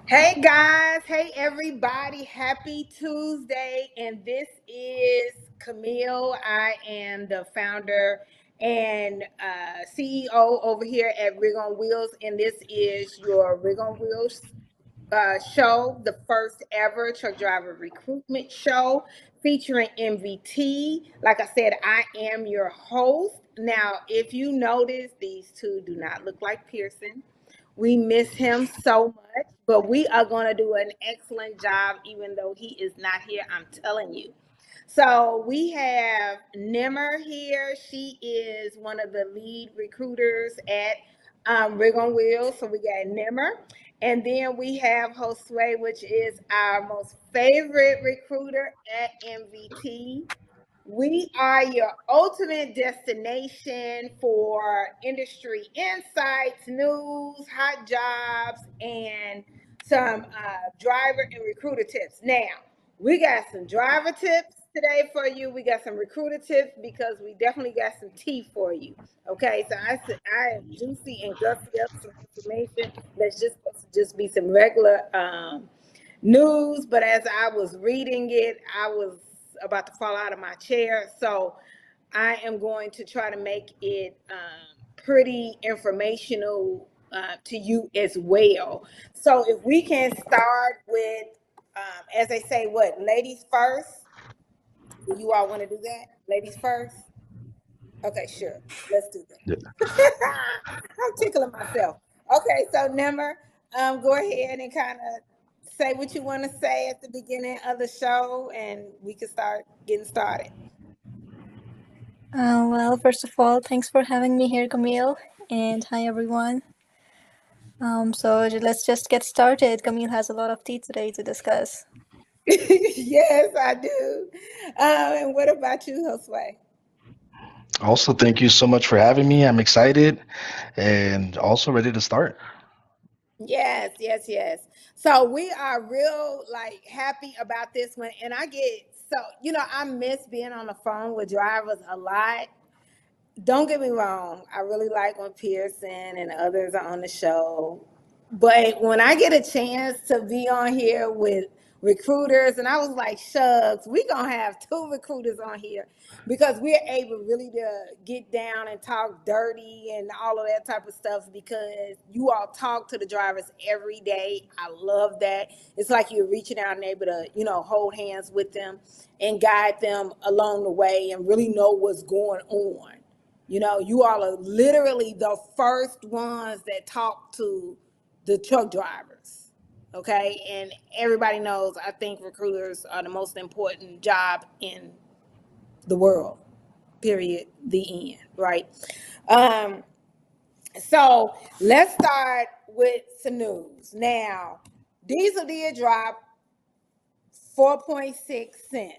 Hey guys, hey everybody, happy Tuesday. And this is Kameel. I am the founder and CEO over here at Rig on Wheels, and this is your Rig on Wheels show, the first ever truck driver recruitment show featuring MVT. Like I said, I am your host. Now, if you notice, these two do not look like Pearson. We miss him so much, but we are going to do an excellent job, even though he is not here. I'm telling you. So we have Nimar here. She is one of the lead recruiters at Rig on Wheels. So we got Nimar. And then we have Josue, which is our most favorite recruiter at MVT. We are your ultimate destination for industry insights, news, hot jobs, and some driver and recruiter tips. Now, we got some driver tips today for you. We got some recruiter tips because we definitely got some tea for you. Okay, so I am juicy and gussy up some information that's just supposed to just be some regular news. But as I was reading it, I was about to fall out of my chair. So I am going to try to make it pretty informational to you as well. So if we can start with, as they say, what, ladies first? Do you all want to do that? Ladies first? Okay, sure. Let's do Yeah. that. I'm tickling myself. Okay, so Nimar, go ahead and kind of say what you want to say at the beginning of the show, and we can start getting started. Well, first of all, thanks for having me here, Camille, and hi everyone. So let's just get started. Camille has a lot of tea today to discuss. Yes, I do. And what about you, Josue? Also, thank you so much for having me. I'm excited and also ready to start. Yes, yes, yes. So we are real like happy about this one, and I get so I miss being on the phone with drivers a lot. Don't get me wrong, I really like when Pearson and others are on the show. But when I get a chance to be on here with recruiters, and I was like, shucks, we gonna have two recruiters on here because we're able really to get down and talk dirty and all of that type of stuff because you all talk to the drivers every day. I love that. It's like you're reaching out and able to, hold hands with them and guide them along the way and really know what's going on. You all are literally the first ones that talk to the truck drivers. Okay. And everybody knows I think recruiters are the most important job in the world. Period. The end. Right. Um, so let's start with some news. Now, diesel did drop 4.6 cents.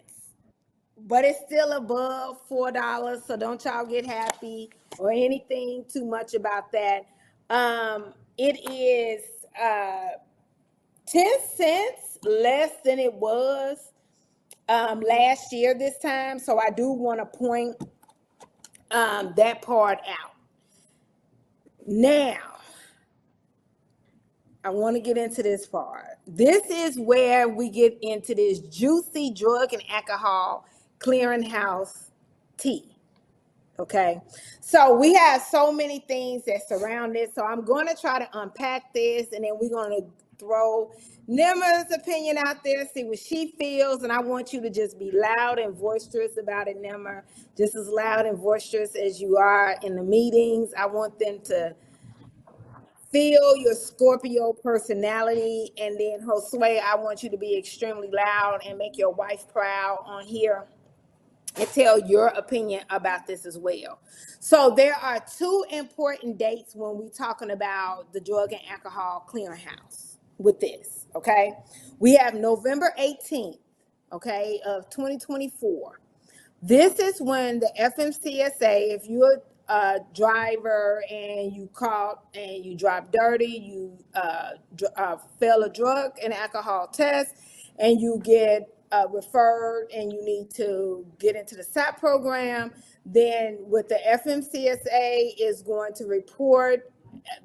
But it's still above $4, so don't y'all get happy or anything too much about that. It is 10 cents less than it was last year this time, so I do want to point that part out. Now, I want to get into this part. This is where we get into this juicy drug and alcohol clearinghouse tea. Okay. So we have so many things that surround it. So I'm going to try to unpack this and then we're going to throw Nimar's opinion out there, see what she feels. And I want you to just be loud and boisterous about it, Nimar. Just as loud and boisterous as you are in the meetings. I want them to feel your Scorpio personality. And then Josue, I want you to be extremely loud and make your wife proud on here and tell your opinion about this as well. So there are two important dates when we're talking about the Drug and Alcohol Clearinghouse with this, okay? We have November 18th, okay, of 2024. This is when the FMCSA, if you're a driver and you caught and you drive dirty, you fail a drug and alcohol test, and you get referred and you need to get into the SAP program, then what the FMCSA is going to report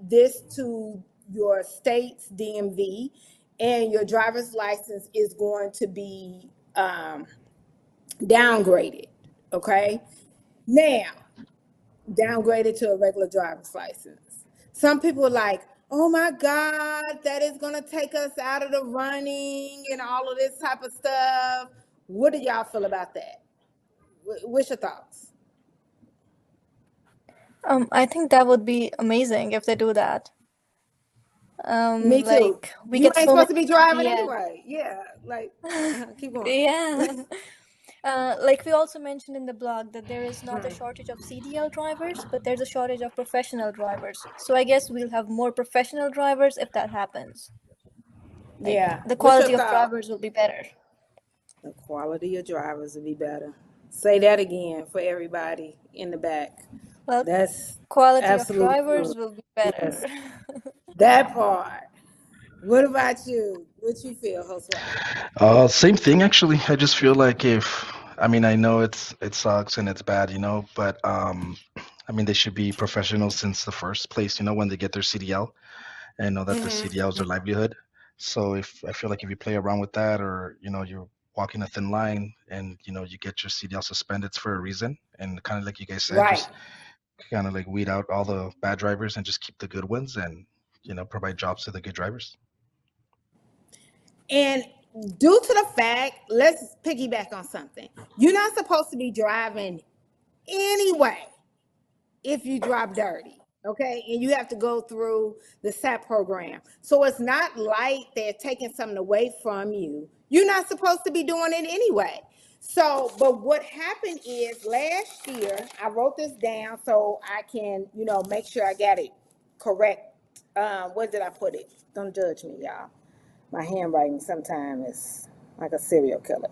this to your state's DMV, and your driver's license is going to be downgraded. Okay. Now, downgraded to a regular driver's license. Some people are like, oh my God, that is going to take us out of the running and all of this type of stuff. What do y'all feel about that? What's your thoughts? I think that would be amazing if they do that. Me too. Like we You get ain't so supposed many. to be driving Yeah. anyway. Yeah. Like, keep going. Yeah. Like we also mentioned in the blog that there is not a shortage of CDL drivers, but there's a shortage of professional drivers. So I guess we'll have more professional drivers if that happens. Like Yeah. the What's your quality of thought? drivers will be better. The quality of drivers will be better. Say that again for everybody in the back. Well, That's quality of absolutely drivers true. will be better. Yes, that part. What about you? What you feel, Josue? Same thing actually. I just feel like I mean, I know it sucks and it's bad, but I mean, they should be professional since the first place, when they get their CDL and know that the CDL is their livelihood. So if I feel like if you play around with that, or you're walking a thin line and you get your CDL suspended, it's for a reason. And kind of like you guys said, Right. just kind of like weed out all the bad drivers and just keep the good ones, and provide jobs to the good drivers. And due to the fact, let's piggyback on something. You're not supposed to be driving anyway if you drive dirty. Okay, and you have to go through the SAP program. So it's not like they're taking something away from you. You're not supposed to be doing it anyway. So, but what happened is last year, I wrote this down so I can, make sure I got it correct. Where did I put it? Don't judge me, y'all. My handwriting sometimes is like a serial killer.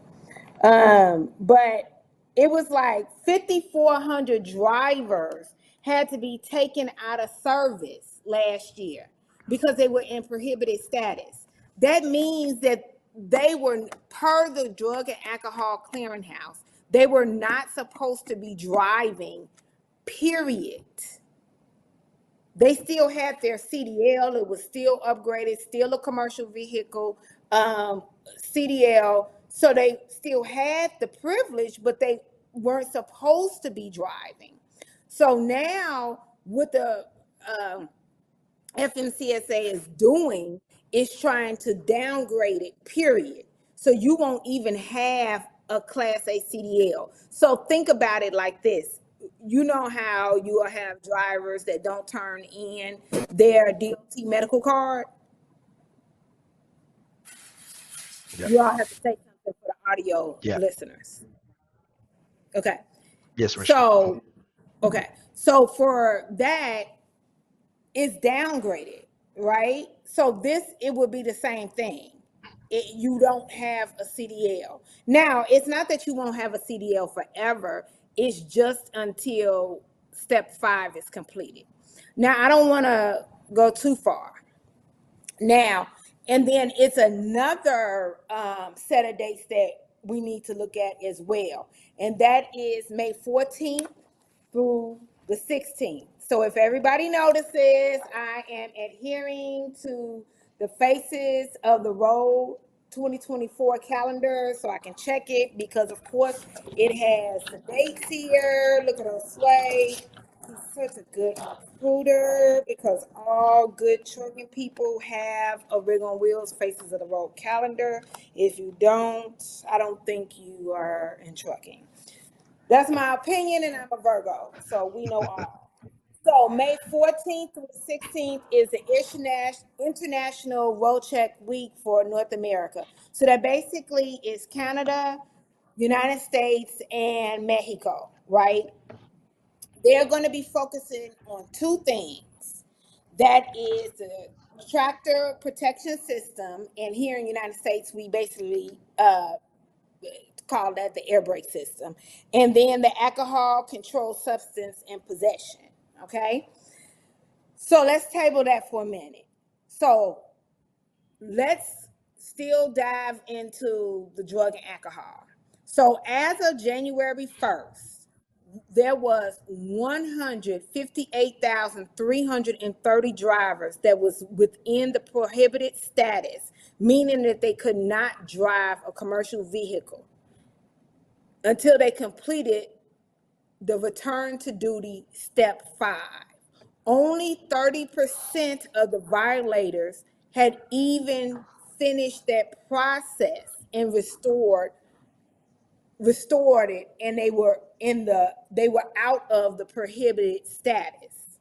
But it was like 5,400 drivers had to be taken out of service last year because they were in prohibited status. That means that they were, per the Drug and Alcohol Clearinghouse, they were not supposed to be driving, period. They still had their CDL. It was still upgraded, still a commercial vehicle, CDL. So they still had the privilege, but they weren't supposed to be driving. So now what the FMCSA is doing is trying to downgrade it, period. So you won't even have a Class A CDL. So think about it like this. You know how you will have drivers that don't turn in their DOT medical card? Yeah. You all have to say something for the audio Yeah. listeners. Okay. Yes, Rich. So, okay. So for that, it's downgraded, right? So it would be the same thing. You don't have a CDL. Now, it's not that you won't have a CDL forever. It's just until step 5 is completed. Now, I don't want to go too far. Now, and then it's another set of dates that we need to look at as well. And that is May 14th through the 16th. So if everybody notices, I am adhering to the Faces of the Road 2024 calendar so I can check it, because of course it has the dates here. Look at those Sway. He's such a good recruiter, because all good trucking people have a Rig on Wheels Faces of the Road calendar. If you don't, I don't think you are in trucking. That's my opinion, and I'm a Virgo, so we know all. So May 14th through the 16th is the International Road Check Week for North America. So that basically is Canada, United States, and Mexico, right? They're going to be focusing on two things. That is the tractor protection system, and here in the United States, we basically call that the air brake system, and then the alcohol controlled substance and possession. Okay, so let's table that for a minute. So let's still dive into the drug and alcohol. So as of January 1st, there was 158,330 drivers that was within the prohibited status, meaning that they could not drive a commercial vehicle until they completed the return to duty step 5. Only 30% of the violators had even finished that process and restored it, and they were out of the prohibited status.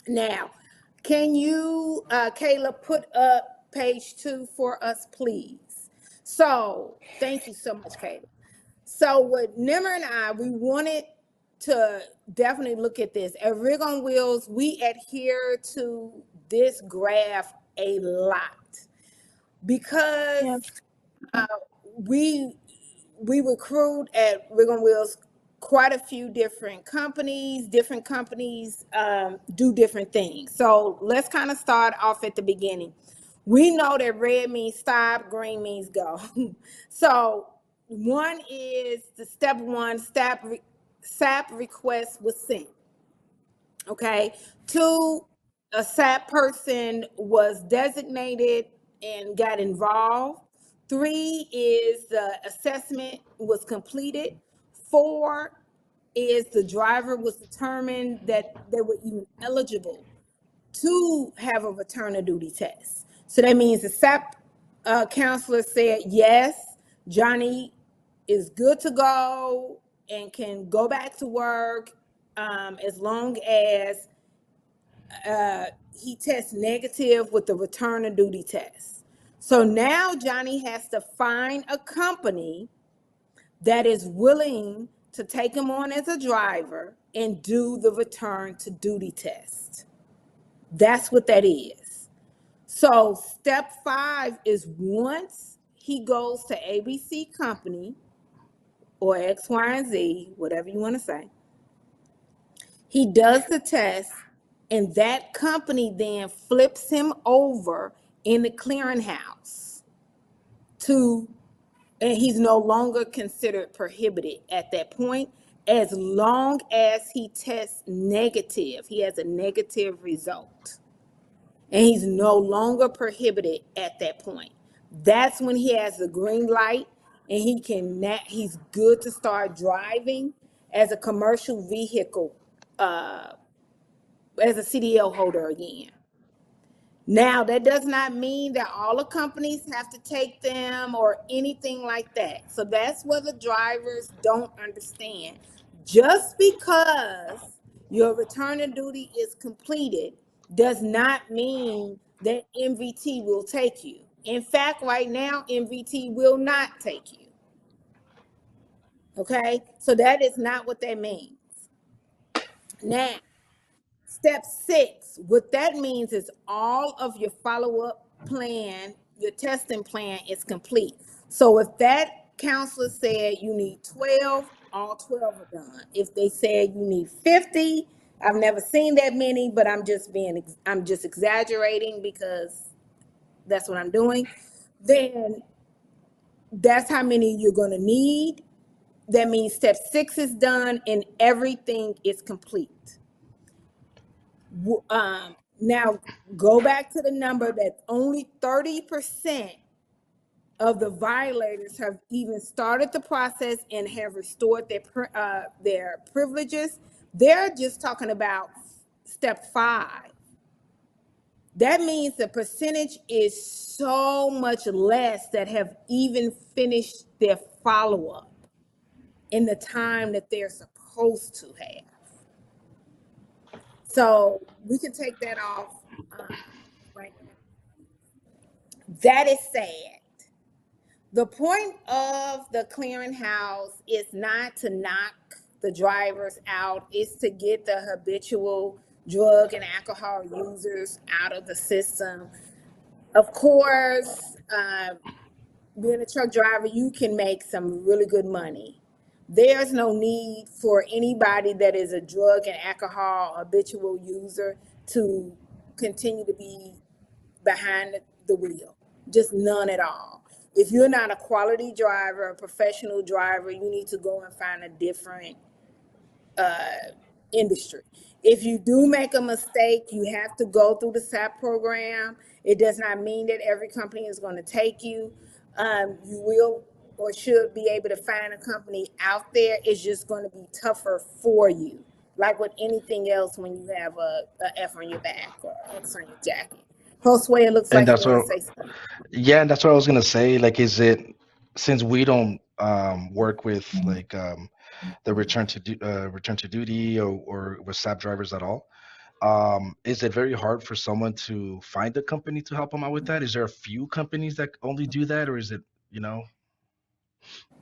Now, can you, Kayla, put up page 2 for us, please? So thank you so much, Kayla. So with Nimar and I, we wanted to definitely look at this. At Rig on Wheels, we adhere to this graph a lot because Yep. we recruit at Rig on Wheels quite a few different companies. Different companies do different things. So let's kind of start off at the beginning. We know that red means stop, green means go. So one is the step 1, SAP request was sent. Okay. 2, a SAP person was designated and got involved. 3 is the assessment was completed. 4 is the driver was determined that they were even eligible to have a return of duty test. So that means the SAP counselor said, yes, Johnny is good to go and can go back to work as long as he tests negative with the return of duty test. So now Johnny has to find a company that is willing to take him on as a driver and do the return to duty test. That's what that is. So step 5 is once he goes to ABC company or X, Y, and Z, whatever you want to say, he does the test, and that company then flips him over in the clearinghouse and he's no longer considered prohibited at that point, as long as he tests negative. He has a negative result, and he's no longer prohibited at that point. That's when he has the green light, and he's good to start driving as a commercial vehicle, as a CDL holder again. Now, that does not mean that all the companies have to take them or anything like that. So that's what the drivers don't understand. Just because your return of duty is completed does not mean that MVT will take you. In fact, right now, MVT will not take you. Okay? So that is not what that means. Now, step 6, what that means is all of your follow-up plan, your testing plan is complete. So if that counselor said you need 12, all 12 are done. If they said you need 50, I've never seen that many, but I'm just exaggerating because that's what I'm doing. Then that's how many you're going to need. That means step 6 is done and everything is complete. Now go back to the number that only 30% of the violators have even started the process and have restored their privileges. They're just talking about step 5. That means the percentage is so much less that have even finished their follow-up in the time that they're supposed to have. So we can take that off right now. That is sad. The point of the clearinghouse is not to knock the drivers out, it's to get the habitual drug and alcohol users out of the system. Of course, being a truck driver, you can make some really good money. There's no need for anybody that is a drug and alcohol habitual user to continue to be behind the wheel. Just none at all. If you're not a quality driver, a professional driver, you need to go and find a different industry. If you do make a mistake, you have to go through the SAP program. It does not mean that every company is going to take you. You will or should be able to find a company out there. It's just going to be tougher for you, like with anything else when you have a F on your back or X on your jacket. Josue, it looks And like you that's want to what, say something. yeah, and that's what I was gonna say. Like, is it, since we don't work with like the return to duty or with SAP drivers at all, is it very hard for someone to find a company to help them out with that? Is there a few companies that only do that, or is it, you know?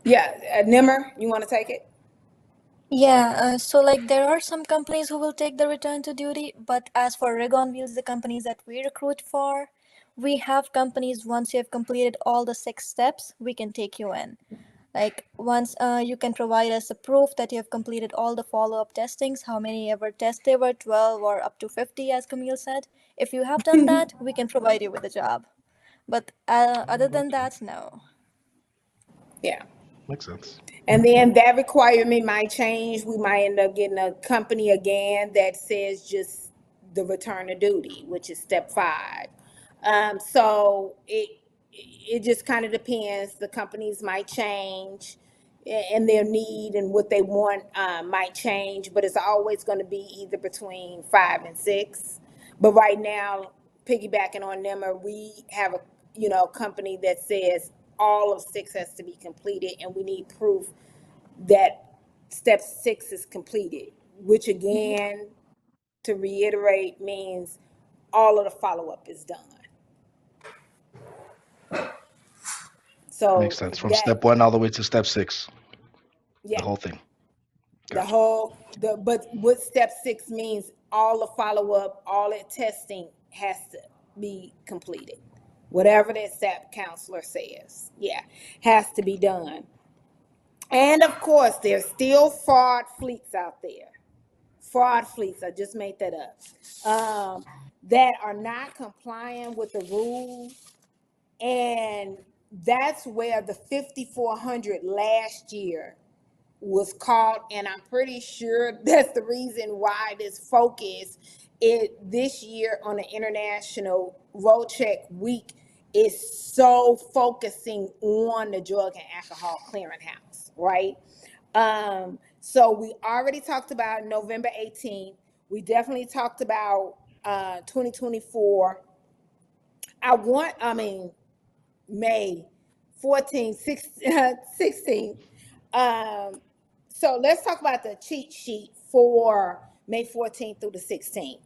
Yeah, Nimmer, you want to take it? Yeah, so like there are some companies who will take the return to duty, but as for Rig on Wheels, the companies that we recruit for, we have companies once you have completed all the 6 steps, we can take you in. Like once you can provide us a proof that you have completed all the follow-up testings, how many ever tests they were, 12 or up to 50, as Kameel said. If you have done that, we can provide you with a job. But other than Okay, that, no. Yeah. makes sense. And then that requirement might change. We might end up getting a company again that says just the return to duty, which is step 5. So it just kind of depends. The companies might change, and their need and what they want might change, but it's always going to be either between 5 and 6. But right now, piggybacking on them, we have a company that says all of 6 has to be completed, and we need proof that step 6 is completed, which again, to reiterate, means all of the follow-up is done. Makes So sense. From that, step one all the way to step six, the yeah, whole thing. the Gotcha. whole but what step 6 means, all the follow-up, all the testing has to be completed. Whatever that SAP counselor says, yeah, has to be done. And of course, there's still fraud fleets out there. Fraud fleets, I just made that up, that are not complying with the rules. And that's where the 5,400 last year was caught. And I'm pretty sure that's the reason why this focus this year on the International Road Check Week is so focusing on the Drug and Alcohol Clearinghouse, right? So we already talked about November 18th. We definitely talked about 2024. May 14th, 16th. So let's talk about the cheat sheet for May 14th through the 16th.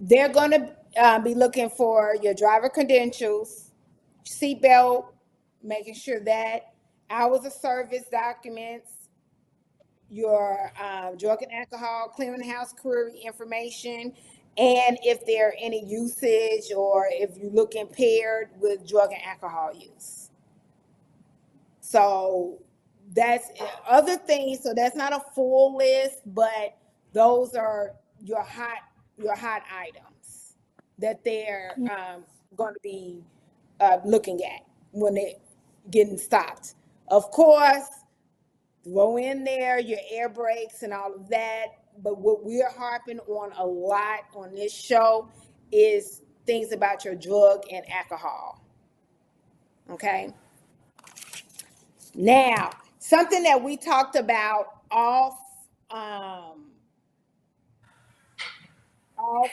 They're going to be looking for your driver credentials, seatbelt, making sure that, hours of service documents, your drug and alcohol clearinghouse query information, and if there are any usage or if you look impaired with drug and alcohol use. So that's other things. So that's not a full list, but those are your hot items that they're going to be looking at when they're getting stopped. Of course, throw in there your air brakes and all of that. But what we're harping on a lot on this show is things about your drug and alcohol. Okay. Now, something that we talked about um, off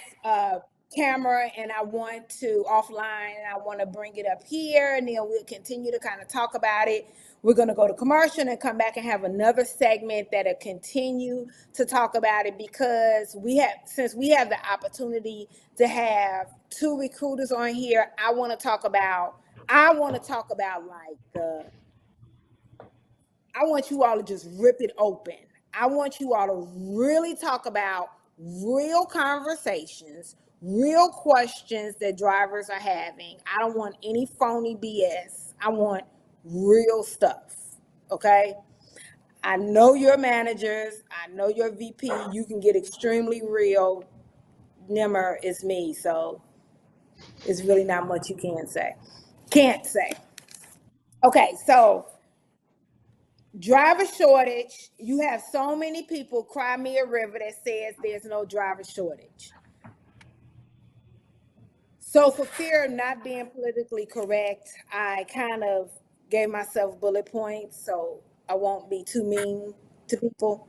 camera and I want to offline and I want to bring it up here and then we'll continue to kind of talk about it. We're going to go to commercial and come back and have another segment that'll continue to talk about it because since we have the opportunity to have two recruiters on here, I want to talk about like I want you all to just rip it open. I want you all to really talk about real conversations, real questions that drivers are having. I don't want any phony BS. I want real stuff. Okay? I know your managers, I know your VP. You can get extremely real. Nimmer is me, so it's really not much you can say. Can't say. Okay, so driver shortage. You have so many people, cry me a river, that says there's no driver shortage. So for fear of not being politically correct, I kind of gave myself bullet points so I won't be too mean to people.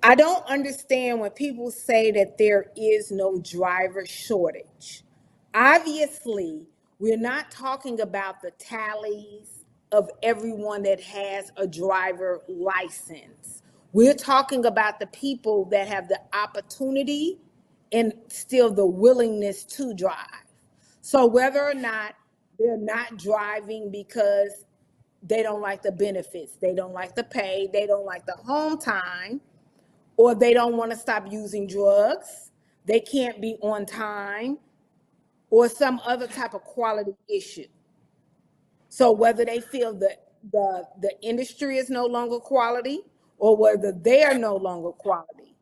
I don't understand when people say that there is no driver shortage. Obviously, we're not talking about the tallies of everyone that has a driver license. We're talking about the people that have the opportunity and still the willingness to drive. So whether or not they're not driving because they don't like the benefits, they don't like the pay, they don't like the home time, or they don't want to stop using drugs, they can't be on time, or some other type of quality issue. So whether they feel that the industry is no longer quality or whether they're no longer quality,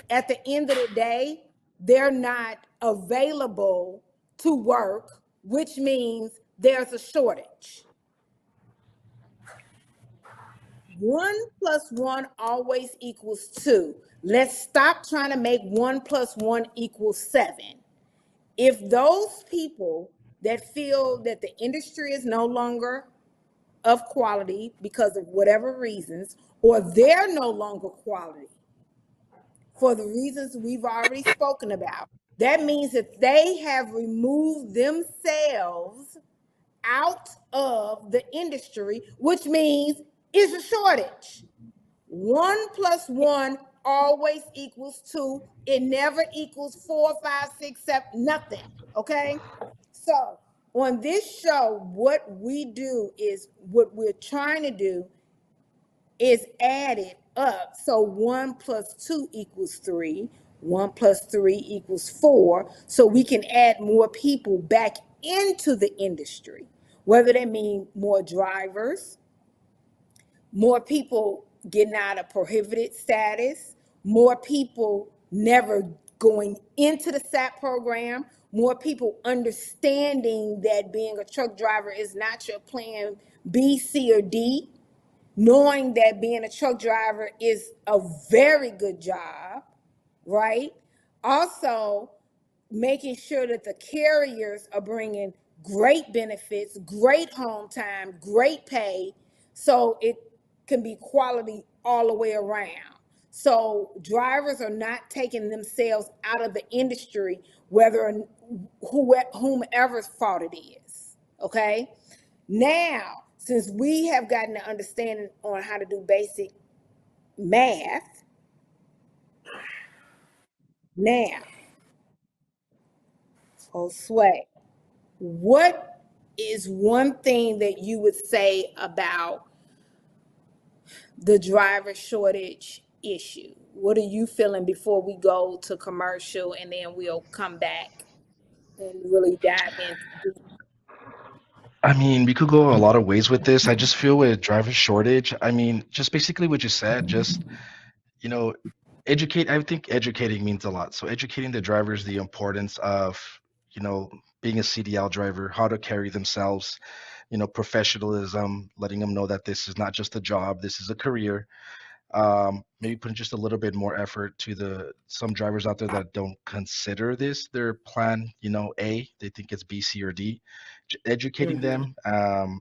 at the end of the day, they're not available to work, which means there's a shortage. 1 + 1 always equals 2. Let's stop trying to make 1 + 1 = 7. If those people that feel that the industry is no longer of quality because of whatever reasons, or they're no longer quality for the reasons we've already spoken about, that means that they have removed themselves out of the industry, which means it's a shortage. 1 + 1 always equals 2. It never equals 4, 5, 6, 7, nothing. Okay? So on this show, what we're trying to do is add it up. So 1 + 2 = 3. 1 + 3 = 4. So we can add more people back into the industry, whether that mean more drivers, more people getting out of prohibited status, more people never going into the SAP program, more people understanding that being a truck driver is not your plan B, C, or D, knowing that being a truck driver is a very good job, right? Also, making sure that the carriers are bringing great benefits, great home time, great pay, so it can be quality all the way around. So drivers are not taking themselves out of the industry, whether whomever's fault it is. Okay. Now, since we have gotten an understanding on how to do basic math, now, Josue, what is one thing that you would say about the driver shortage issue? What are you feeling before we go to commercial and then we'll come back and really dive into? I mean, we could go a lot of ways with this. I just feel with driver shortage, I mean, just basically what you said, just, you know, educate. I think educating means a lot. So educating the drivers the importance of, you know, being a CDL driver, how to carry themselves, professionalism, letting them know that this is not just a job, this is a career. Maybe putting just a little bit more effort to the some drivers out there that don't consider this their plan, A, they think it's B, C, or D. Educating Mhm. them,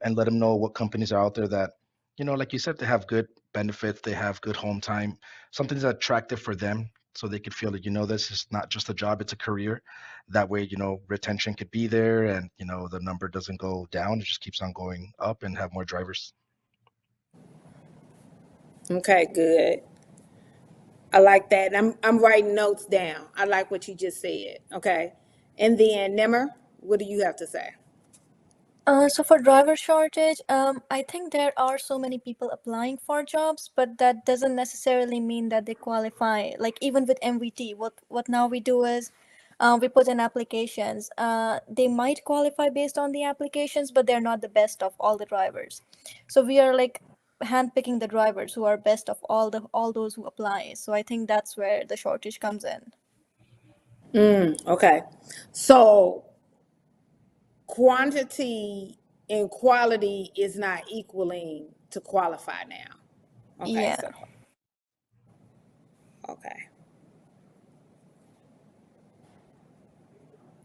and let them know what companies are out there that, like you said, they have good benefits, they have good home time, something that's attractive for them so they could feel that, this is not just a job, it's a career. That way, retention could be there, and the number doesn't go down, it just keeps on going up, and have more drivers. Okay, good. I like that. I'm writing notes down. I like what you just said. Okay. And then Nimmer, what do you have to say? So for driver shortage, I think there are so many people applying for jobs, but that doesn't necessarily mean that they qualify. Like even with MVT, what now we do is, we put in applications. They might qualify based on the applications, but they're not the best of all the drivers. So we are like handpicking the drivers who are best of all those who apply. So I think that's where the shortage comes in. Okay. So quantity and quality is not equaling to qualify now. Okay, Yeah. so okay.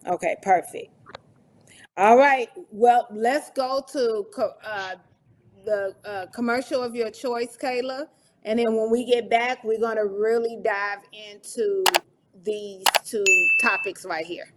Okay, perfect. All right. Well, let's go to the commercial of your choice, Kayla. And then when we get back, we're going to really dive into these two topics right here.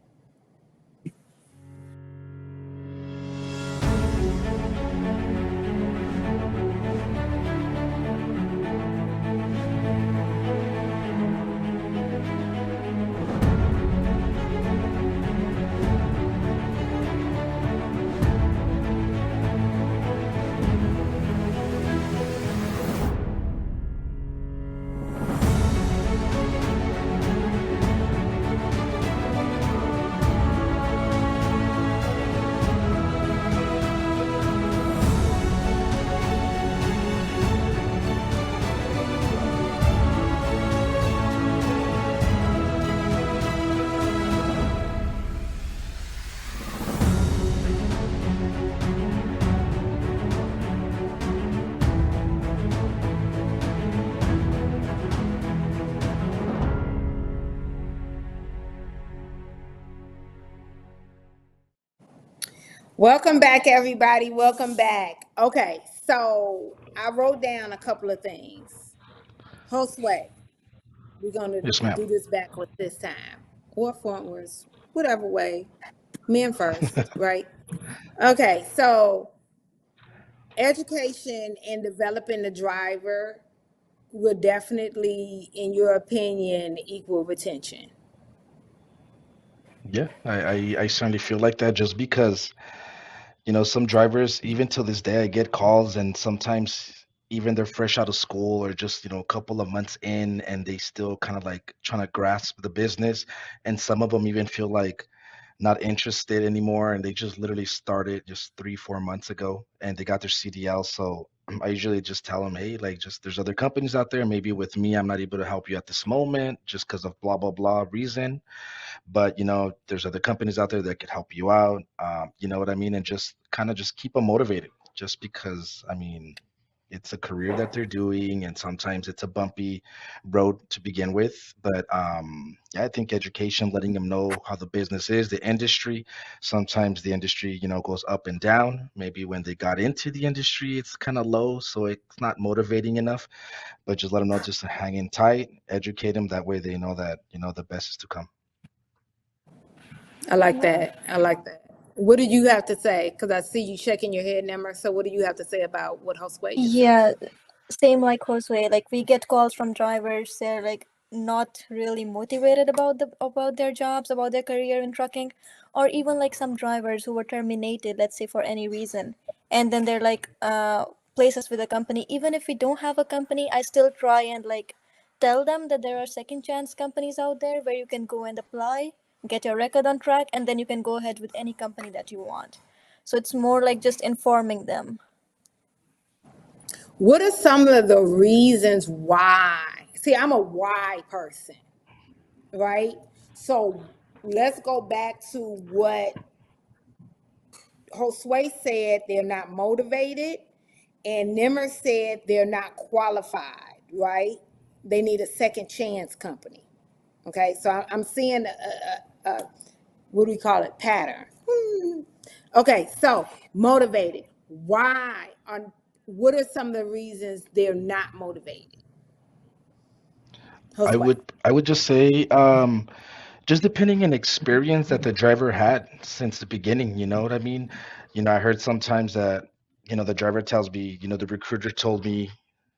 Welcome back, everybody. Welcome back. Okay, so I wrote down a couple of things. Josue, we're going to Yes, ma'am. do this backwards this time, or frontwards, whatever way. Men first, right? Okay, so education and developing the driver will definitely, in your opinion, equal retention. Yeah, I certainly feel like that, just because some drivers, even to this day, I get calls, and sometimes even they're fresh out of school, or just a couple of months in, and they still kind of like trying to grasp the business, and some of them even feel like not interested anymore, and they just literally started just 3 4 months ago, and they got their CDL. So I usually just tell them, hey, like, just there's other companies out there. Maybe with me, I'm not able to help you at this moment just because of blah blah blah reason, but there's other companies out there that could help you out. You know what I mean? And just kind of just keep them motivated, just because, I mean, it's a career that they're doing, and sometimes it's a bumpy road to begin with. But yeah, I think education, letting them know how the business is, the industry. Sometimes the industry, goes up and down. Maybe when they got into the industry, it's kind of low, so it's not motivating enough. But just let them know, just to hang in tight, educate them. That way they know that the best is to come. I like Yeah. that. I like that. What do you have to say? Because I see you shaking your head, Nemmer. So what do you have to say about what Josue just said? Yeah, same like Josue. Like we get calls from drivers, they're like not really motivated about their jobs, about their career in trucking, or even like some drivers who were terminated, let's say for any reason, and then they're like, place us with a company. Even if we don't have a company, I still try and like tell them that there are second chance companies out there where you can go and apply, get your record on track, and then you can go ahead with any company that you want. So it's more like just informing them. What are some of the reasons why? See, I'm a why person, right? So let's go back to what Josue said. They're not motivated, and Nimmer said they're not qualified, right? They need a second chance company. Okay, so I'm seeing a what do we call it, pattern. Okay, so motivated. Why are, what are some of the reasons they're not motivated? I Josue. would just say, just depending on experience that the driver had since the beginning, you know what I mean? I heard sometimes that, the driver tells me, the recruiter told me,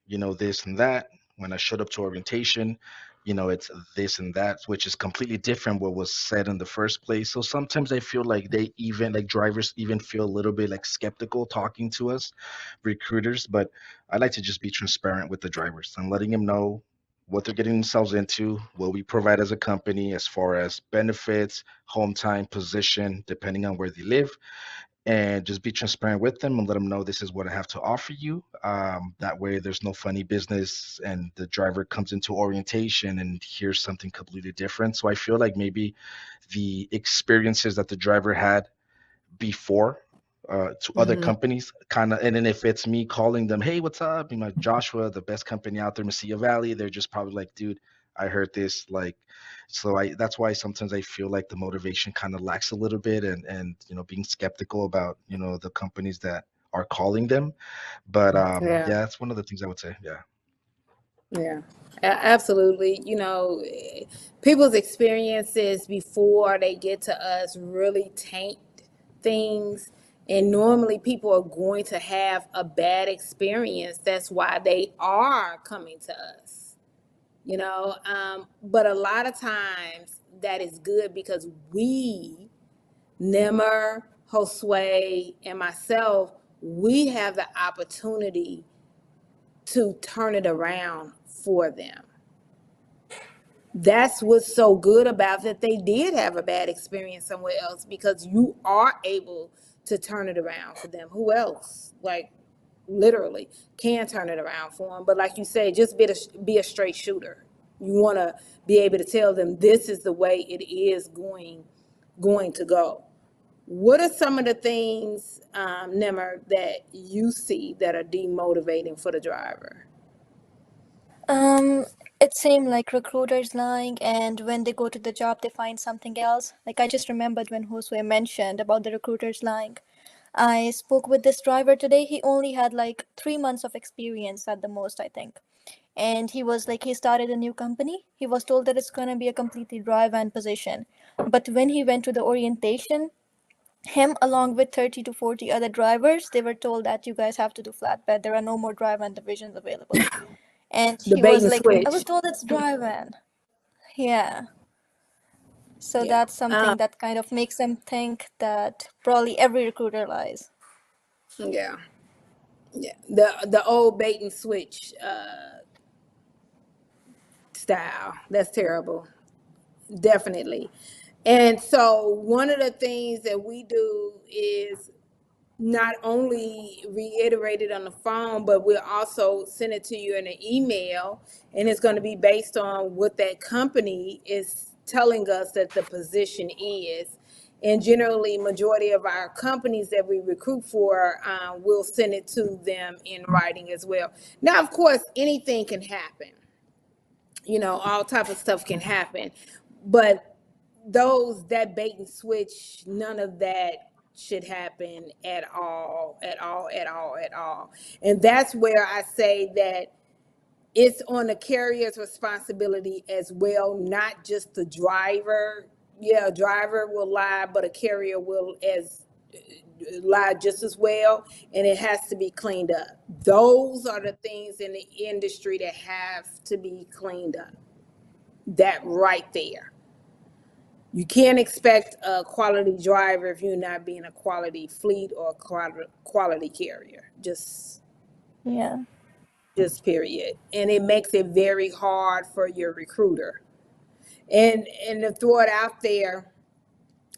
this and that. When I showed up to orientation, it's this and that, which is completely different what was said in the first place. So sometimes I feel like they even like drivers even feel a little bit like skeptical talking to us recruiters, but I like to just be transparent with the drivers and letting them know what they're getting themselves into, what we provide as a company as far as benefits, home time, position, depending on where they live, and just be transparent with them and let them know this is what I have to offer you. That way, there's no funny business, and the driver comes into orientation and hears something completely different. So I feel like maybe the experiences that the driver had before to other Mm-hmm. companies kind of, and then if it's me calling them, hey, what's up, Joshua, the best company out there, Mesilla Valley, they're just probably like, dude, I heard this, like, so I that's why sometimes I feel like the motivation kind of lacks a little bit, and being skeptical about the companies that are calling them. But Yeah. yeah, that's one of the things I would say. Yeah. Yeah, absolutely. People's experiences before they get to us really taint things. And normally people are going to have a bad experience. That's why they are coming to us, But a lot of times that is good because we, Nimmer, Josue, and myself, we have the opportunity to turn it around for them. That's what's so good about that they did have a bad experience somewhere else because you are able to turn it around for them. Who else, like, literally can turn it around for them? But like you say, just be a straight shooter. You want to be able to tell them this is the way it is going to go. What are some of the things, Nimmer, that you see that are demotivating for the driver? Um, it seemed like recruiters lying, and when they go to the job, they find something else. Like I just remembered when Josue mentioned about the recruiters lying. I spoke with this driver today. He only had like 3 months of experience at the most, I think. And he was like, he started a new company. He was told that it's gonna be a completely dry van position. But when he went to the orientation, him along with 30 to 40 other drivers, they were told that you guys have to do flatbed. There are no more dry van divisions available. And The he bait was and like, I was switch. told it's dry van. Yeah. So Yeah. that's something that kind of makes them think that probably every recruiter lies. Yeah. Yeah. The old bait and switch style. That's terrible. Definitely. And so one of the things that we do is not only reiterate it on the phone, but we'll also send it to you in an email. And it's going to be based on what that company is telling us that the position is. And generally, majority of our companies that we recruit for, we'll send it to them in writing as well. Now, of course, anything can happen. All type of stuff can happen, but that bait and switch, none of that should happen at all, at all, at all, at all. And that's where I say that it's on the carrier's responsibility as well, not just the driver. Yeah, a driver will lie, but a carrier will as lie just as well, and it has to be cleaned up. Those are the things in the industry that have to be cleaned up. That right there. You can't expect a quality driver if you're not being a quality fleet or quality carrier. Yeah. Just period. And it makes it very hard for your recruiter. And to throw it out there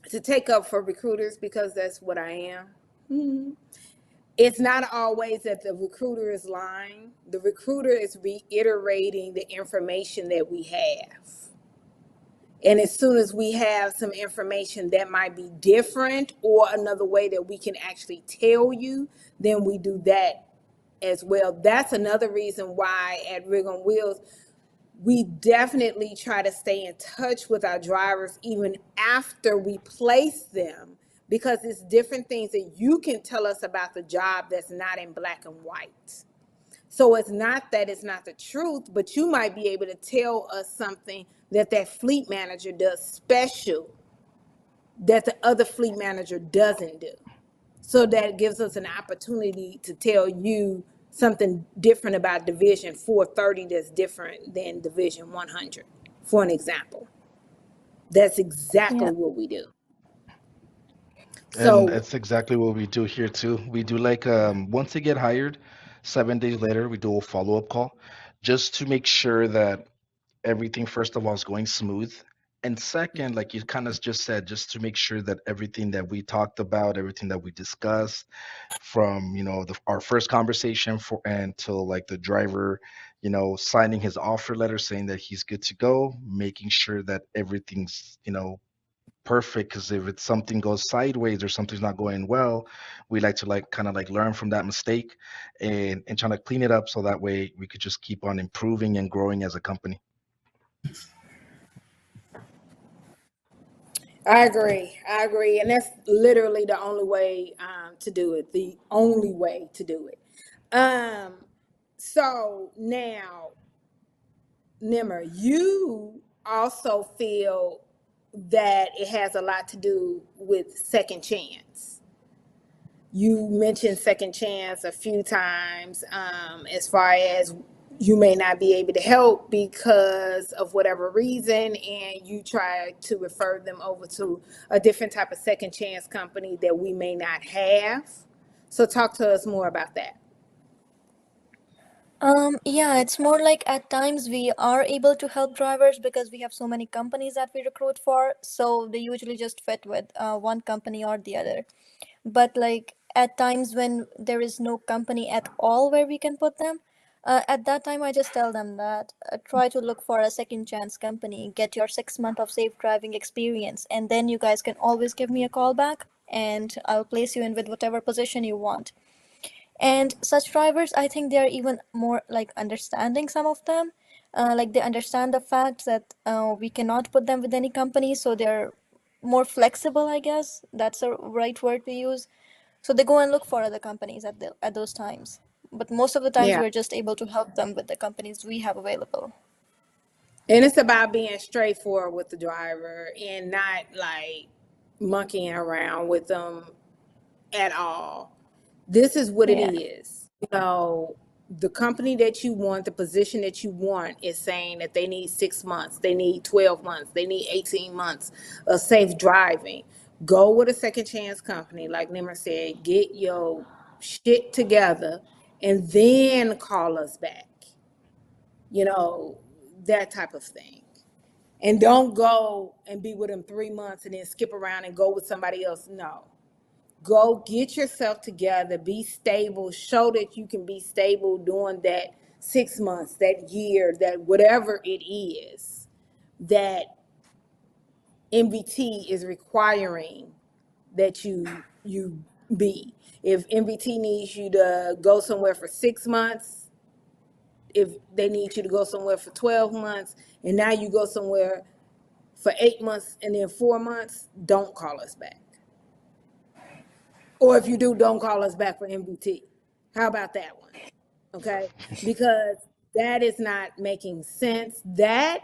to take up for recruiters because that's what I am. Mm-hmm. It's not always that the recruiter is lying. The recruiter is reiterating the information that we have. And as soon as we have some information that might be different or another way that we can actually tell you, then we do that as well. That's another reason why at Rig on Wheels, we definitely try to stay in touch with our drivers even after we place them, because it's different things that you can tell us about the job that's not in black and white. So it's not that it's not the truth, but you might be able to tell us something that that fleet manager does special that the other fleet manager doesn't do. So that gives us an opportunity to tell you something different about Division 430 that's different than Division 100, for an example. That's Yeah. exactly what we do. And So, that's exactly what we do here too. We do like once they get hired, 7 days later, we do a follow-up call just to make sure that everything, first of all, is going smooth. And second, like you kind of just said, just to make sure that everything that we talked about, everything that we discussed from, our first conversation for until like the driver, signing his offer letter saying that he's good to go, making sure that everything's, perfect. Because if it's something goes sideways or something's not going well, we like to like kind of like learn from that mistake and trying to clean it up so that way we could just keep on improving and growing as a company. I agree. I agree. And that's literally the only way to do it. The only way to do it. Um, so now, Nimmer, you also feel that it has a lot to do with second chance. You mentioned second chance a few times, as far as you may not be able to help because of whatever reason, and you try to refer them over to a different type of second chance company that we may not have. So, talk to us more about that. Yeah, it's more like at times we are able to help drivers because we have so many companies that we recruit for, so they usually just fit with one company or the other. But like at times when there is no company at all where we can put them, at that time I just tell them that try to look for a second chance company, get your 6 month of safe driving experience, and then you guys can always give me a call back and I'll place you in with whatever position you want. And such drivers, I think they are even more like understanding, some of them, like they understand the fact that we cannot put them with any company, so they're more flexible, I guess that's the right word to use. So they go and look for other companies at those times, but most of the times Yeah. we're just able to help them with the companies we have available. And it's about being straightforward with the driver and not like monkeying around with them at all. This is what it Yeah. is. The company that you want, the position that you want is saying that they need 6 months, they need 12 months, they need 18 months of safe driving. Go with a second chance company, like Nimmer said, get your shit together and then call us back. You know, that type of thing. And don't go and be with them 3 months and then skip around and go with somebody else. No. Go get yourself together, be stable, show that you can be stable during that 6 months, that year, that whatever it is that MVT is requiring that you be. If MVT needs you to go somewhere for 6 months, if they need you to go somewhere for 12 months, and now you go somewhere for 8 months and then 4 months, don't call us back. Or if you do, don't call us back for MVT. How about that one? Okay? Because that is not making sense. That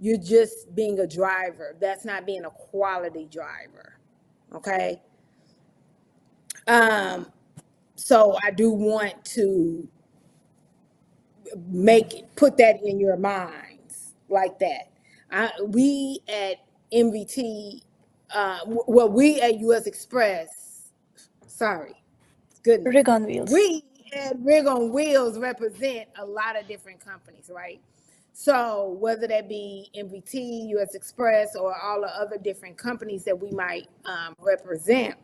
you're just being a driver. That's not being a quality driver. Okay? Um, so I do want to put that in your minds like that. We at MVT, we at US Express, sorry, goodness, Rig on wheels. we at Rig on Wheels represent a lot of different companies, right? So whether that be MVT, US Express, or all the other different companies that we might represent,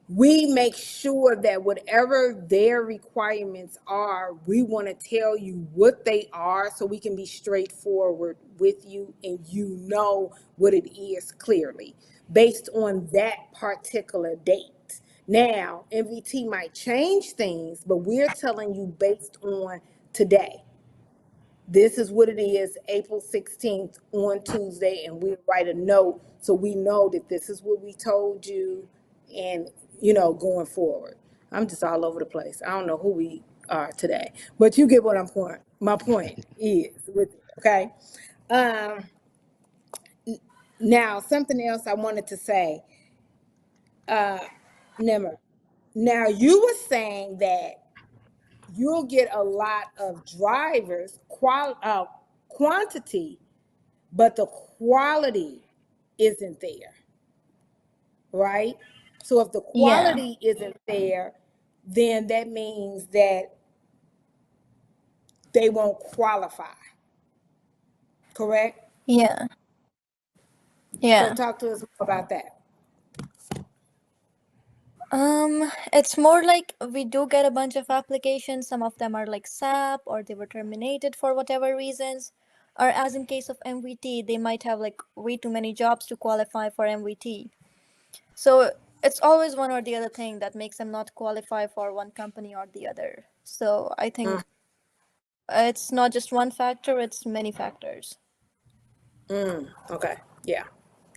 we make sure that whatever their requirements are, we want to tell you what they are so we can be straightforward with you and you know what it is clearly based on that particular date. Now, MVT might change things, but we're telling you based on today. This is what it is, April 16th on Tuesday, and we write a note so we know that this is what we told you and, going forward. I'm just all over the place. I don't know who we are today. But you get what I'm point. My point is with okay. Um, Now something else I wanted to say, uh, Nimmer. Now you were saying that you'll get a lot of drivers, quantity, but the quality isn't there, right? So if the Yeah. quality isn't there, then that means that they won't qualify, correct? Yeah. So Yeah. talk to us more about that. It's more like we do get a bunch of applications. Some of them are like SAP or they were terminated for whatever reasons. Or as in case of MVT, they might have like way too many jobs to qualify for MVT. So it's always one or the other thing that makes them not qualify for one company or the other. So I think it's not just one factor, it's many factors. Okay. Yeah.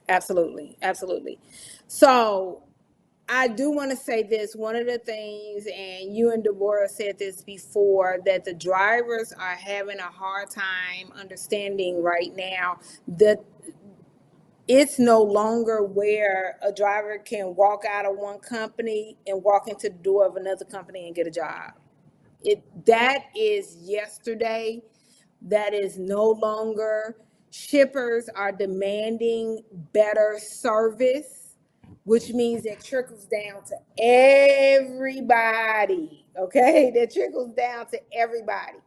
Absolutely. Absolutely. So I do want to say this. One of the things, and you and Deborah said this before, that the drivers are having a hard time understanding right now that it's no longer where a driver can walk out of one company and walk into the door of another company and get a job. That is yesterday. That is no longer. Shippers are demanding better service, which means that trickles down to everybody. Okay, that trickles down to everybody,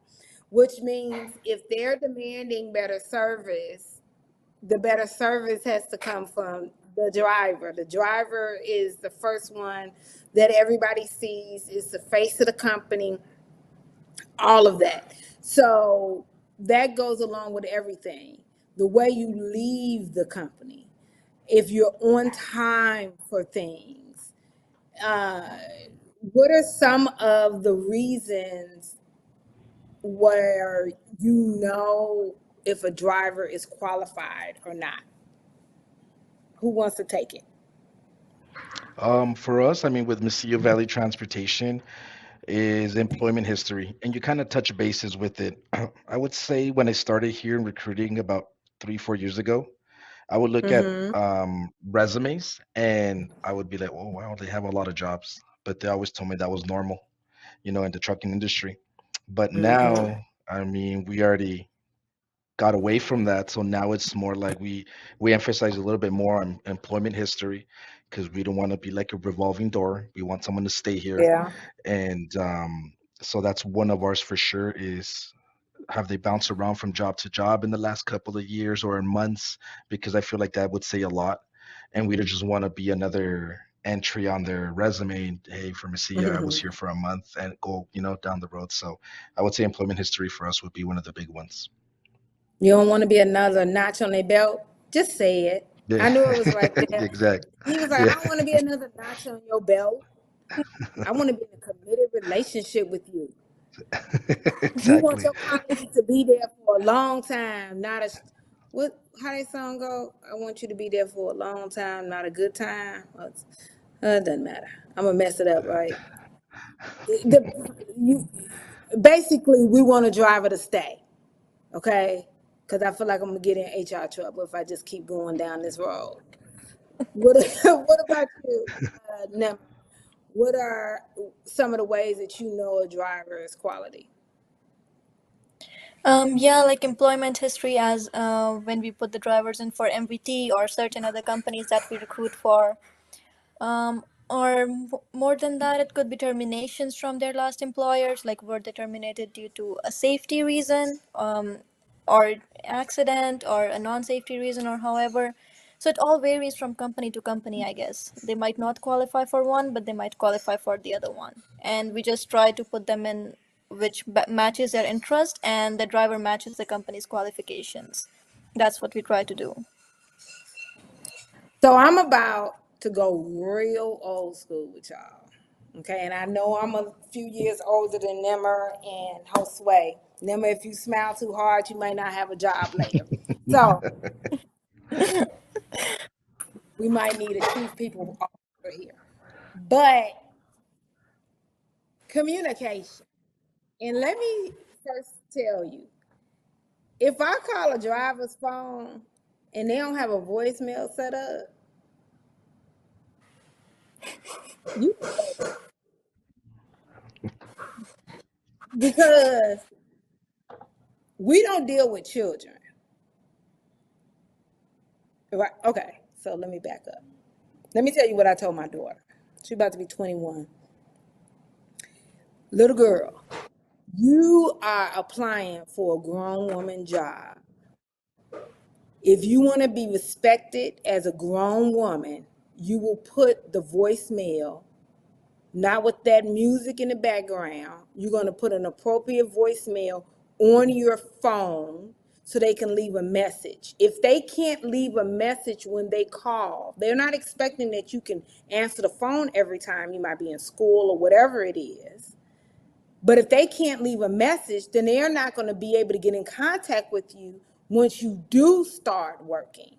which means if they're demanding better service, the better service has to come from the driver. The driver is the first one that everybody sees, is the face of the company, all of that. So that goes along with everything. The way you leave the company, if you're on time for things, uh, what are some of the reasons where you know if a driver is qualified or not? Who wants to take it? For us, I mean, with Mississippi Valley Transportation is employment history, and you kind of touch bases with it. I would say when I started here in recruiting about 3, 4 years ago, I would look at Mm-hmm. resumes and I would be like, oh, wow, they have a lot of jobs. But they always told me that was normal, in the trucking industry. But Mm-hmm. now, I mean, we already got away from that. So now it's more like we emphasize a little bit more on employment history because we don't want to be like a revolving door. We want someone to stay here. Yeah. And so that's one of ours for sure is have they bounced around from job to job in the last couple of years or in months? Because I feel like that would say a lot. And we don't just want to be another entry on their resume. Hey, from Messiah, I was here for a month and go, down the road. So I would say employment history for us would be one of the big ones. You don't want to be another notch on their belt? Just say it. Yeah, I knew it was right there. exact. He was like, I Yeah, don't want to be another notch on your belt. I want to be in a committed relationship with you. You want exactly. your colleague to be there for a long time, not a what? How that song go? I want you to be there for a long time, not a good time. It doesn't matter. I'm gonna mess it up, right? You basically we want a driver to stay, okay? Because I feel like I'm gonna get in HR trouble if I just keep going down this road. What What about you, Nem? What are some of the ways that you know a driver is quality? Yeah, like employment history, as when we put the drivers in for MVT or certain other companies that we recruit for. Or more than that, it could be terminations from their last employers, like were they terminated due to a safety reason, or accident, or a non-safety reason, or however. So it all varies from company to company, I guess. They might not qualify for one, but they might qualify for the other one. And we just try to put them in which matches their interest, and the driver matches the company's qualifications. That's what we try to do. So I'm about to go real old school with y'all. Okay, and I know I'm a few years older than Nimmer and Josue. Nimmer, if you smile too hard, you might not have a job later. So we might need a chief people officer here. But communication. And let me first tell you, if I call a driver's phone and they don't have a voicemail set up, you because we don't deal with children. Right? Okay, so let me back up. Let me tell you what I told my daughter. She's about to be 21. Little girl, you are applying for a grown woman job. If you want to be respected as a grown woman, you will put the voicemail, not with that music in the background. You're going to put an appropriate voicemail on your phone so they can leave a message. If they can't leave a message when they call, they're not expecting that you can answer the phone every time. You might be in school or whatever it is. But if they can't leave a message, then they're not going to be able to get in contact with you once you do start working.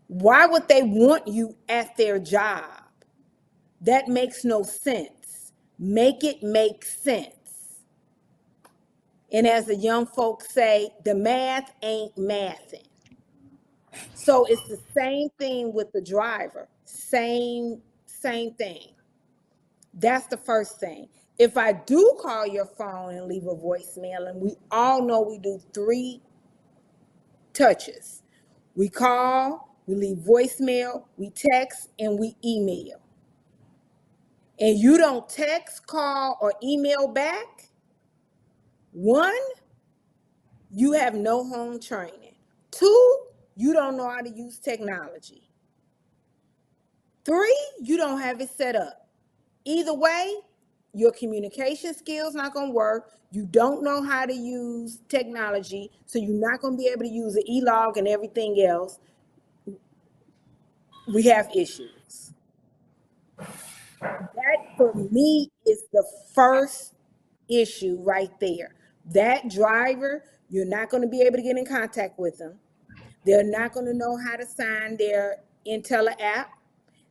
Why would they want you at their job? That makes no sense. Make it make sense. And as the young folks say, the math ain't mathing. So it's the same thing with the driver. Same thing. That's the first thing. If I do call your phone and leave a voicemail, and we all know we do 3 touches. We call, we leave voicemail, we text, and we email. And you don't text, call, or email back, 1, you have no home training. 2, you don't know how to use technology. 3, you don't have it set up. Either way, your communication skills not going to work. You don't know how to use technology, so you're not going to be able to use the e-log and everything else. We have issues. That, for me, is the first issue right there. That driver, you're not going to be able to get in contact with them. They're not going to know how to sign their Intella app.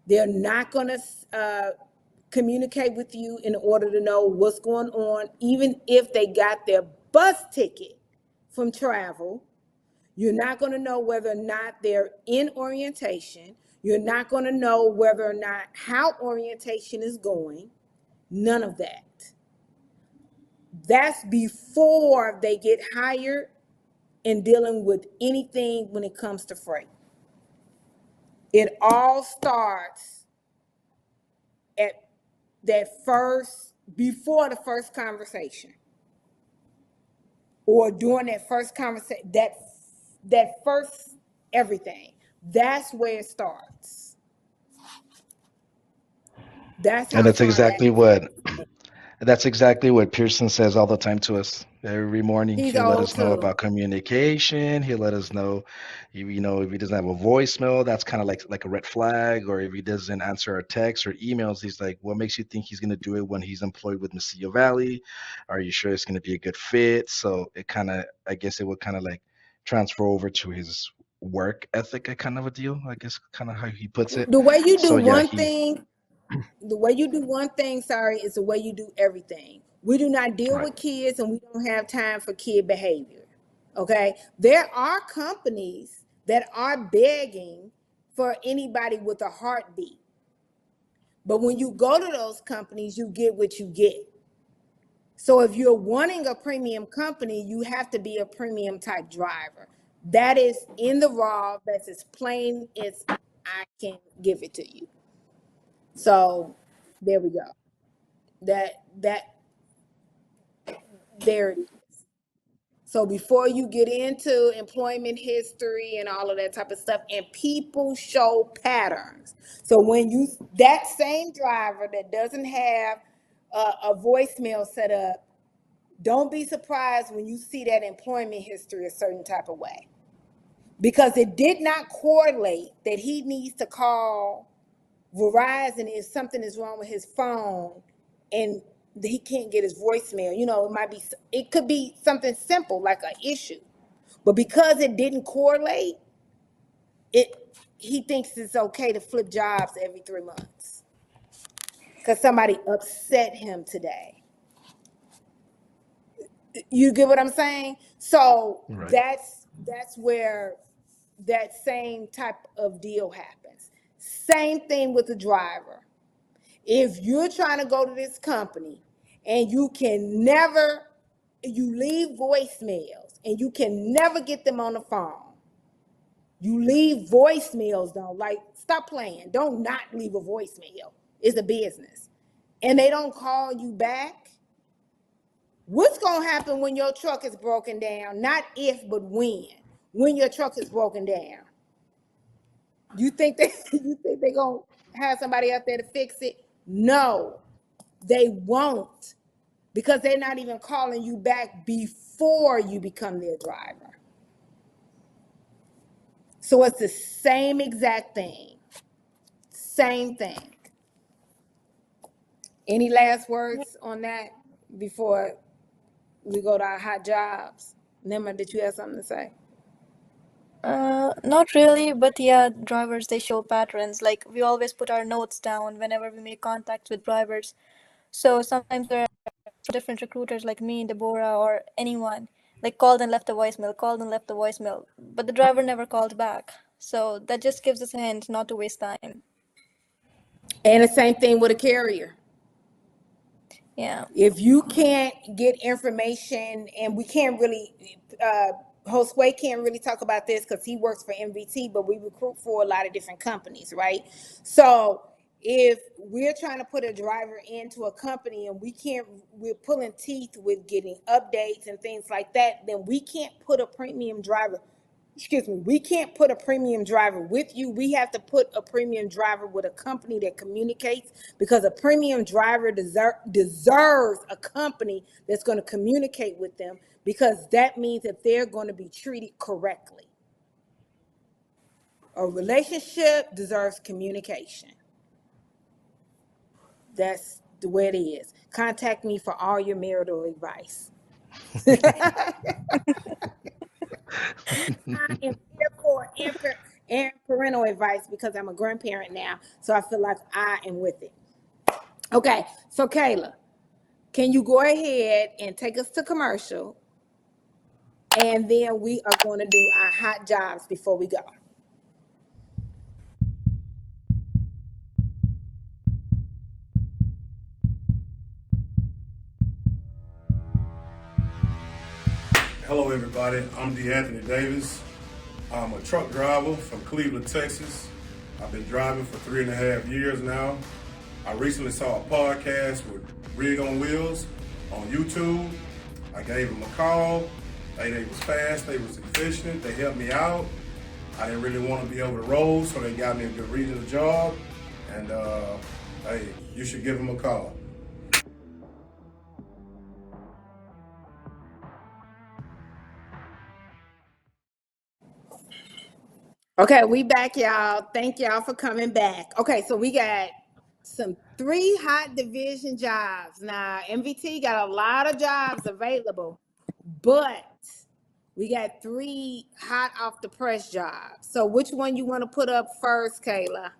They're not going to communicate with you in order to know what's going on, even if they got their bus ticket from travel. You're not going to know whether or not they're in orientation. You're not going to know whether or not how orientation is going. None of that. That's before they get hired and dealing with anything when it comes to freight. It all starts at that first, before the first conversation, or during that first conversation, that first everything. That's where it starts. That's And how far that that's exactly what Pearson says all the time to us. Every morning, he's he'll let old us know too. about communication. He'll let us know, if he doesn't have a voicemail, that's kind of like a red flag. Or if he doesn't answer our texts or emails, he's like, "What makes you think he's gonna do it when he's employed with Missio Valley? Are you sure it's gonna be a good fit?" So it kind of, I guess, it would kind of like transfer over to his work ethic, a kind of a deal. I guess, kind of how he puts it. The way you do So yeah, one thing, sorry, is the way you do everything. We do not deal right. with kids, and we don't have time for kid behavior. Okay? There are companies that are begging for anybody with a heartbeat. But when you go to those companies, you get what you get. So if you're wanting a premium company, you have to be a premium type driver. That is in the raw, that's as plain as I can give it to you. So there we go. That there it is. So before you get into employment history and all of that type of stuff, and people show patterns. So when you, that same driver that doesn't have a voicemail set up, don't be surprised when you see that employment history a certain type of way, because it did not correlate that he needs to call Verizon if something is wrong with his phone and he can't get his voicemail. It could be something simple like an issue, but because it didn't correlate, he thinks it's okay to flip jobs every 3 months because somebody upset him today. You get what I'm saying? So Right. that's where that same type of deal happens. Same thing with the driver. If you're trying to go to this company and you leave voicemails and you can never get them on the phone. You leave voicemails though, like stop playing. Don't not leave a voicemail. It's a business. And they don't call you back. What's gonna happen when your truck is broken down? Not if, but when. When your truck is broken down. You think they're gonna have somebody out there to fix it? No, they won't. Because they're not even calling you back before you become their driver. So it's the same exact thing. Same thing. Any last words on that before we go to our hot jobs? Nimar, did you have something to say? Not really, but yeah, drivers they show patterns. Like we always put our notes down whenever we make contacts with drivers. So sometimes there are different recruiters like me, Deborah, or anyone like called and left a voicemail, called and left a voicemail, but the driver never called back. So that just gives us a hint not to waste time. And the same thing with a carrier. Yeah. If you can't get information, and we can't really, Josue can't really talk about this because he works for MVT, but we recruit for a lot of different companies, right? So if we're trying to put a driver into a company and we're pulling teeth with getting updates and things like that, then we can't put a premium driver, excuse me, we can't put a premium driver with you. We have to put a premium driver with a company that communicates, because a premium driver deserves a company that's going to communicate with them, because that means that they're going to be treated correctly. A relationship deserves communication. That's the way it is. Contact me for all your marital advice. I am here for and parental advice because I'm a grandparent now. So I feel like I am with it. Okay, so Kayla, can you go ahead and take us to commercial? And then we are going to do our hot jobs before we go. Hello, everybody. I'm DeAnthony Davis. I'm a truck driver from Cleveland, Texas. I've been driving for 3.5 years now. I recently saw a podcast with Rig on Wheels on YouTube. I gave them a call. They was fast, they was efficient, they helped me out. I didn't really want to be over the road, so they got me a good regional job. And hey, you should give them a call. Okay, we back, y'all. Thank y'all for coming back. Okay, so we got some 3 hot division jobs. Now, MVT got a lot of jobs available, but we got 3 hot off the press jobs. So which one you want to put up first, Kayla?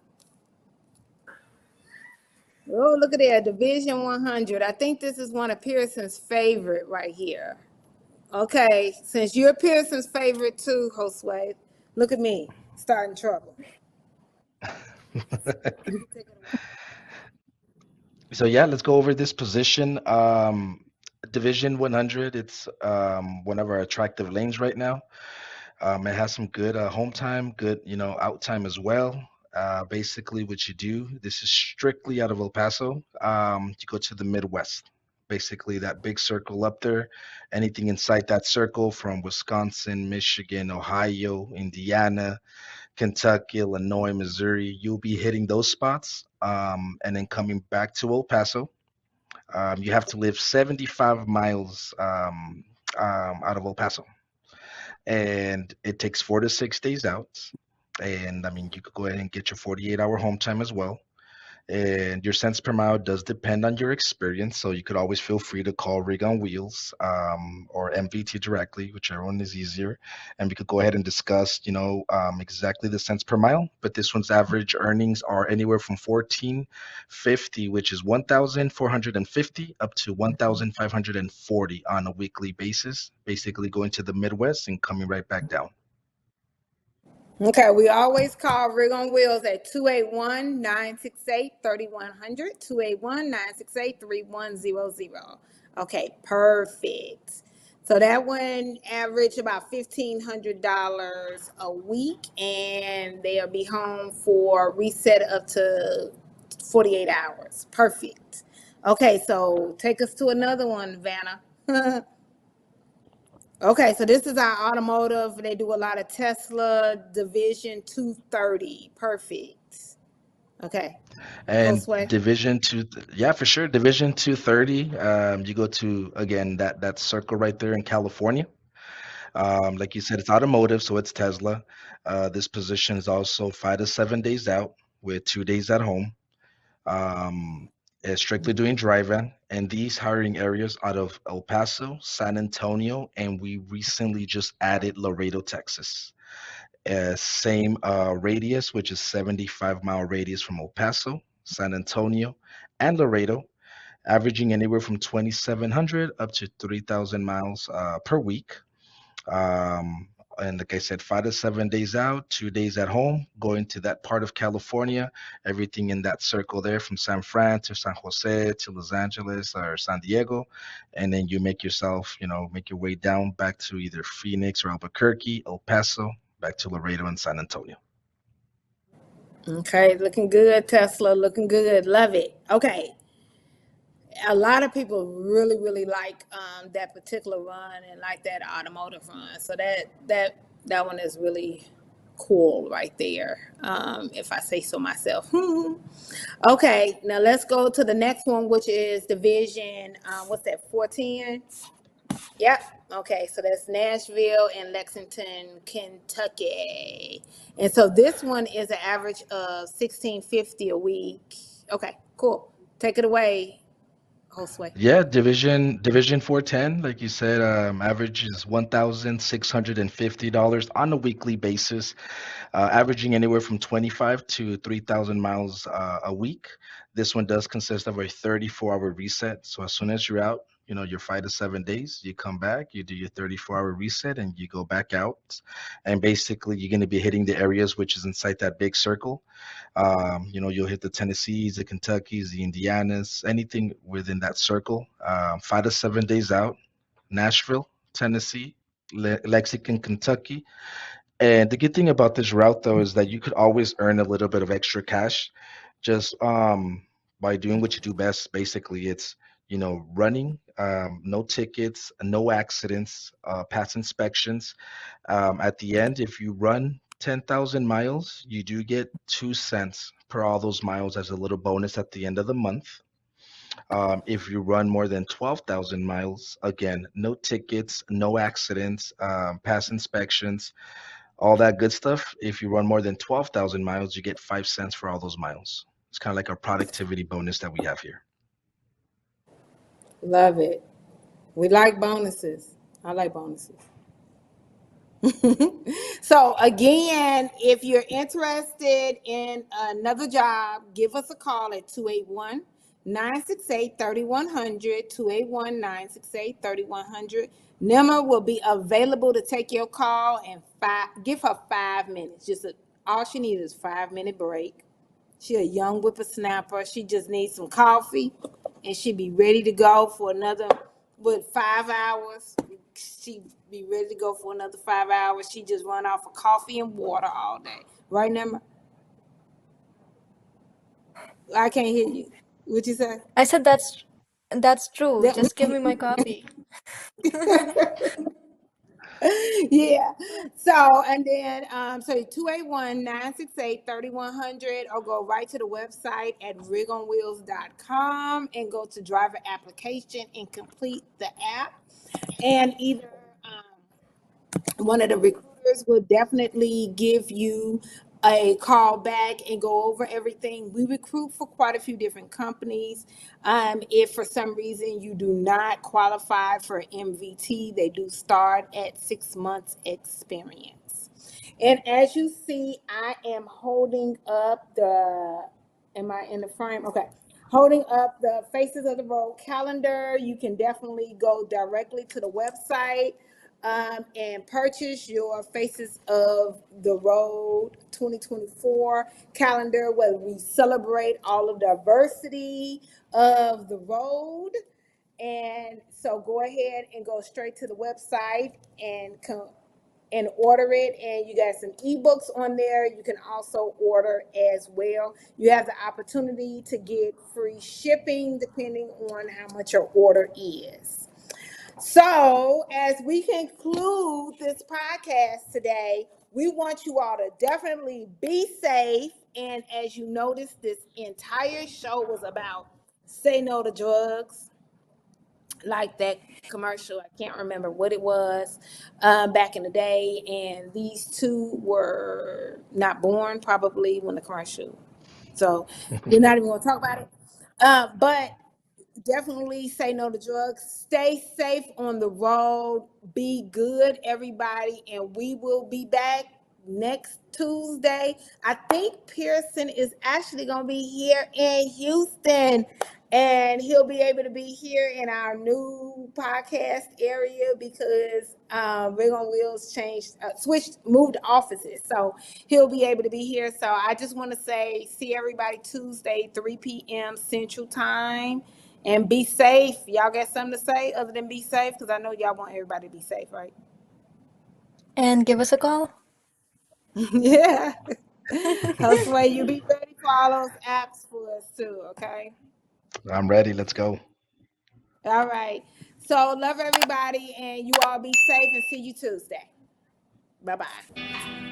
Oh, look at there, Division 100. I think this is one of Pearson's favorite right here. Okay, since you're Pearson's favorite too, Josue, look at me, starting trouble. You can take it away. So yeah, let's go over this position. Division 100. It's one of our attractive lanes right now. It has some good home time, good out time as well. Basically, what you do, this is strictly out of El Paso. You go to the Midwest, basically that big circle up there. Anything inside that circle from Wisconsin, Michigan, Ohio, Indiana, Kentucky, Illinois, Missouri, you'll be hitting those spots. And then coming back to El Paso, you have to live 75 miles out of El Paso, and it takes 4 to 6 days out. And I mean, you could go ahead and get your 48-hour home time as well. And your cents per mile does depend on your experience, so you could always feel free to call Rig on Wheels, or MVT directly, whichever one is easier, and we could go ahead and discuss, exactly the cents per mile. But this one's average earnings are anywhere from 1450, which is 1,450, up to 1,540 on a weekly basis, basically going to the Midwest and coming right back down. Okay, we always call Rig on Wheels at 281-968-3100, 281-968-3100. Okay, perfect. So that one average about $1,500 a week, and they'll be home for reset up to 48 hours. Perfect. Okay, so take us to another one, Vanna. Okay, so this is our automotive. They do a lot of Tesla Division 230. Perfect. Okay. And Josue. Division two, yeah, for sure. Division 230. You go to, again, that circle right there in California. Like you said, it's automotive, so it's Tesla. This position is also 5 to 7 days out with 2 days at home. Um, it's strictly doing drive-in, and these hiring areas out of El Paso, San Antonio, and we recently just added Laredo, Texas. Same radius, which is 75-mile radius from El Paso, San Antonio, and Laredo, averaging anywhere from 2,700 up to 3,000 miles per week. Um, and like I said, 5 to 7 days out, 2 days at home, going to that part of California, everything in that circle there from San Fran to San Jose to Los Angeles or San Diego. And then you make your way down back to either Phoenix or Albuquerque, El Paso, back to Laredo and San Antonio. Okay, looking good, Tesla. Looking good. Love it. Okay. A lot of people really, really like that particular run and like that automotive run. So that one is really cool right there. If I say so myself. Okay, now let's go to the next one, which is Division. What's that? 410. Yep. Okay, so that's Nashville and Lexington, Kentucky. And so this one is an average of 1650 a week. Okay, cool. Take it away, Josue. Yeah, Division 410, like you said, average is $1,650 on a weekly basis, averaging anywhere from 25 to 3,000 miles a week. This one does consist of a 34-hour reset. So as soon as you're out, your 5 to 7 days, you come back, you do your 34-hour reset, and you go back out. And basically, you're going to be hitting the areas which is inside that big circle. You'll hit the Tennessees, the Kentuckys, the Indianas, anything within that circle. 5 to 7 days out, Nashville, Tennessee, Lexington, Kentucky. And the good thing about this route, though, is that you could always earn a little bit of extra cash just by doing what you do best. Basically, it's running, no tickets, no accidents, pass inspections. At the end, if you run 10,000 miles, you do get 2 cents per all those miles as a little bonus at the end of the month. If you run more than 12,000 miles, again, no tickets, no accidents, pass inspections, all that good stuff. If you run more than 12,000 miles, you get 5 cents for all those miles. It's kind of like a productivity bonus that we have here. Love it. We like bonuses. I like bonuses. So again, if you're interested in another job, give us a call at 281-968-3100, 281-968-3100. Nimar will be available to take your call and give her 5 minutes. All she needs is 5 minute break. She a young whippersnapper. She just needs some coffee, and she be ready to go for another, 5 hours. She be ready to go for another 5 hours. She just run off of coffee and water all day. Right, Nimar? I can't hear you. What you say? I said that's true. That- Just give me my coffee. yeah. So, and then, so 281-968-3100, or go right to the website at rigonwheels.com and go to driver application and complete the app. And either one of the recruiters will definitely give you a call back and go over everything. We recruit for quite a few different companies. If for some reason you do not qualify for MVT, they do start at 6 months experience. And as you see, I am holding up the, am I in the frame? Okay. Holding up the Faces of the Road calendar. You can definitely go directly to the website and purchase your Faces of the Road 2024 calendar, where we celebrate all of the diversity of the road. And so go ahead and go straight to the website and order it. And you got some ebooks on there. You can also order as well. You have the opportunity to get free shipping depending on how much your order is. So, as we conclude this podcast today, we want you all to definitely be safe. And as you notice, this entire show was about say no to drugs, like that commercial. I can't remember what it was back in the day. And these two were not born probably when the commercial. So, we're not even going to talk about it. But definitely say no to drugs. Stay safe on the road. Be good, everybody. And we will be back next Tuesday. I think Pearson is actually going to be here in Houston. And he'll be able to be here in our new podcast area because Rig on Wheels moved offices. So he'll be able to be here. So I just want to say, see everybody Tuesday, 3 p.m. Central Time. And be safe. Y'all got something to say other than be safe? Because I know y'all want everybody to be safe, right? And give us a call. Yeah. Josue, you be ready for all those apps for us too, okay? I'm ready. Let's go. All right. So love everybody and you all be safe and see you Tuesday. Bye-bye.